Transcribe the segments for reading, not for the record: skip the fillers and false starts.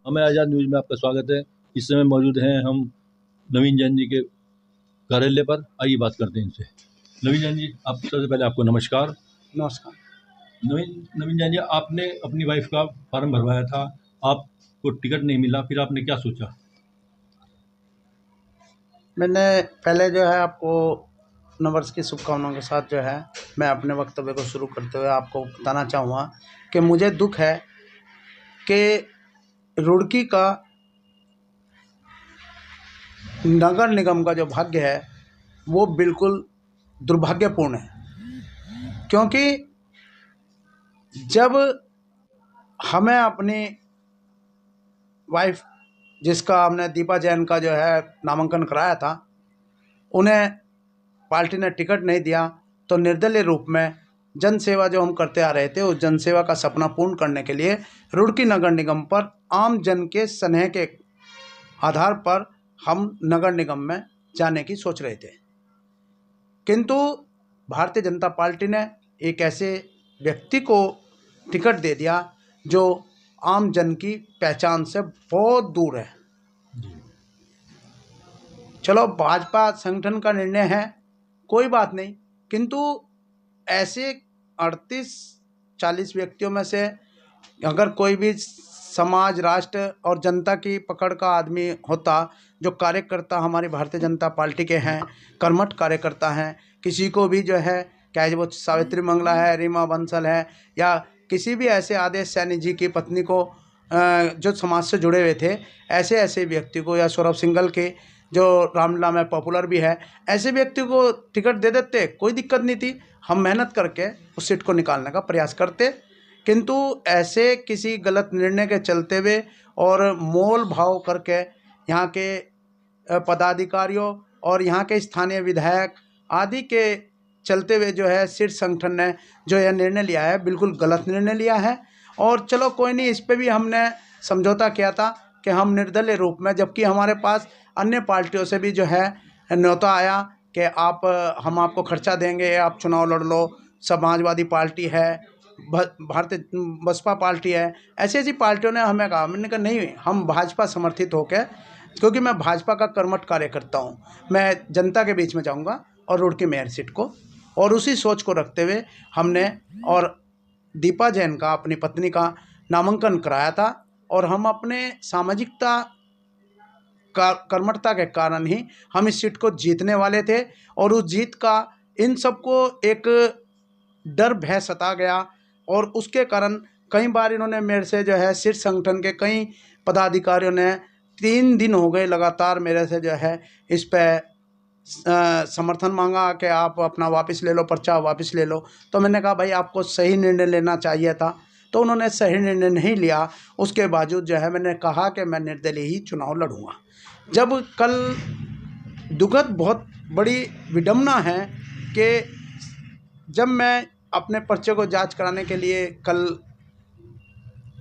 हमें आज़ाद न्यूज़ में आपका स्वागत है। इस समय मौजूद हैं हम नवीन जैन जी के कार्यालय पर। आइए बात करते हैं इनसे। नवीन जैन जी, आप सबसे पहले आपको नमस्कार। नमस्कार। नवीन जैन जी, आपने अपनी वाइफ का फॉर्म भरवाया था, आपको टिकट नहीं मिला, फिर आपने क्या सोचा? मैंने पहले जो है आपको नववर्ष की शुभकामनाओं के साथ जो है मैं अपने वक्तव्य को शुरू करते हुए आपको बताना चाहूँगा कि मुझे दुख है कि रुड़की का नगर निगम का जो भाग्य है वो बिल्कुल दुर्भाग्यपूर्ण है। क्योंकि जब हमें अपनी वाइफ, जिसका हमने दीपा जैन का जो है नामांकन कराया था, उन्हें पार्टी ने टिकट नहीं दिया, तो निर्दलीय रूप में जन सेवा जो हम करते आ रहे थे उस जन सेवा का सपना पूर्ण करने के लिए रुड़की नगर निगम पर आम जन के स्नेह के आधार पर हम नगर निगम में जाने की सोच रहे थे। किंतु भारतीय जनता पार्टी ने एक ऐसे व्यक्ति को टिकट दे दिया जो आम जन की पहचान से बहुत दूर है। चलो, भाजपा संगठन का निर्णय है, कोई बात नहीं, किंतु ऐसे 38-40 व्यक्तियों में से अगर कोई भी समाज, राष्ट्र और जनता की पकड़ का आदमी होता, जो कार्यकर्ता हमारी भारतीय जनता पार्टी के हैं, कर्मठ कार्यकर्ता हैं, किसी को भी जो है, चाहे वो सावित्री मंगला है, रीमा बंसल है, या किसी भी ऐसे आदेश सैनी जी की पत्नी को जो समाज से जुड़े हुए थे, ऐसे व्यक्ति को, या सौरभ सिंघल के जो रामलीला में पॉपुलर भी है, ऐसे व्यक्ति को टिकट दे देते, कोई दिक्कत नहीं थी। हम मेहनत करके उस सीट को निकालने का प्रयास करते। किंतु ऐसे किसी गलत निर्णय के चलते हुए और मोल भाव करके यहाँ के पदाधिकारियों और यहाँ के स्थानीय विधायक आदि के चलते हुए जो है शीर्ष संगठन ने जो यह निर्णय लिया है, बिल्कुल गलत निर्णय लिया है। और चलो कोई नहीं, इस पे भी हमने समझौता किया था कि हम निर्दलीय रूप में, जबकि हमारे पास अन्य पार्टियों से भी जो है न्योता आया कि हम आपको खर्चा देंगे, आप चुनाव लड़ लो, समाजवादी पार्टी है, भारतीय बसपा पार्टी है, ऐसी पार्टियों ने हमें कहा। मैंने कहा नहीं, हम भाजपा समर्थित होकर, क्योंकि मैं भाजपा का कर्मठ कार्यकर्ता हूँ, मैं जनता के बीच में जाऊँगा और रुड़की मेयर सीट को, और उसी सोच को रखते हुए हमने और दीपा जैन का, अपनी पत्नी का नामांकन कराया था। और हम अपने सामाजिकता कर्मठता के कारण ही हम इस सीट को जीतने वाले थे। और उस जीत का इन सबको एक डर भय सता गया, और उसके कारण कई बार इन्होंने मेरे से जो है शीर्ष संगठन के कई पदाधिकारियों ने 3 दिन हो गए लगातार मेरे से जो है इस पे समर्थन मांगा कि आप अपना वापस ले लो, पर्चा वापस ले लो। तो मैंने कहा भाई, आपको सही निर्णय लेना चाहिए था। तो उन्होंने सही निर्णय नहीं लिया। उसके बावजूद जो है मैंने कहा कि मैं निर्दलीय ही चुनाव लड़ूंगा। जब कल दुखद बहुत बड़ी विडंबना है कि जब मैं अपने पर्चे को जांच कराने के लिए कल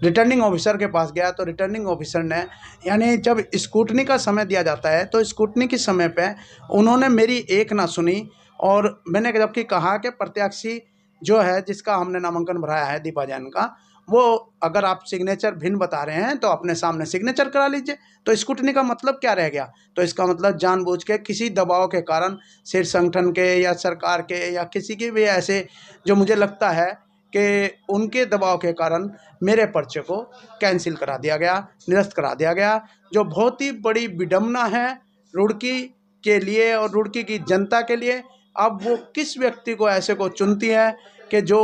रिटर्निंग ऑफिसर के पास गया, तो रिटर्निंग ऑफिसर ने, यानी जब स्क्रूटनी का समय दिया जाता है तो स्क्रूटनी के समय पे उन्होंने मेरी एक ना सुनी। और मैंने जबकि कहा कि प्रत्याशी जो है, जिसका हमने नामांकन भराया है दीपा जैन का, वो अगर आप सिग्नेचर भिन्न बता रहे हैं तो अपने सामने सिग्नेचर करा लीजिए। तो स्क्रूटनी का मतलब क्या रह गया? तो इसका मतलब जानबूझ के किसी दबाव के कारण शीर्ष संगठन के या सरकार के या किसी के भी ऐसे, जो मुझे लगता है कि उनके दबाव के कारण मेरे पर्चे को कैंसिल करा दिया गया, निरस्त करा दिया गया, जो बहुत ही बड़ी विडंबना है रुड़की के लिए और रुड़की की जनता के लिए। अब वो किस व्यक्ति को ऐसे को चुनती है कि जो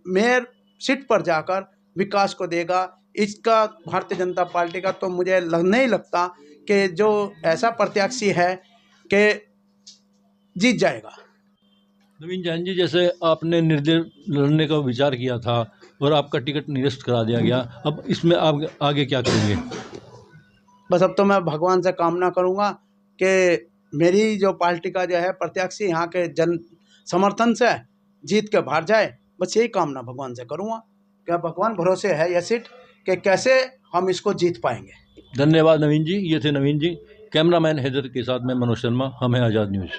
मेयर सीट पर जाकर विकास को देगा, इसका भारतीय जनता पार्टी का तो मुझे नहीं लगता कि जो ऐसा प्रत्याशी है कि जीत जाएगा। नवीन जैन जी, जैसे आपने निर्दलीय लड़ने का विचार किया था और आपका टिकट निरस्त करा दिया गया, अब इसमें आप आगे क्या करेंगे? बस अब तो मैं भगवान से कामना करूंगा कि मेरी जो पार्टी का जो है प्रत्याशी यहाँ के जन समर्थन से जीत के बाहर जाए। बस यही कामना भगवान से करूंगा। क्या भगवान भरोसे है यह सीट कि कैसे हम इसको जीत पाएंगे। धन्यवाद नवीन जी। ये थे नवीन जी। कैमरामैन हैदर के साथ मैं मनोज शर्मा, हमें आज़ाद न्यूज़।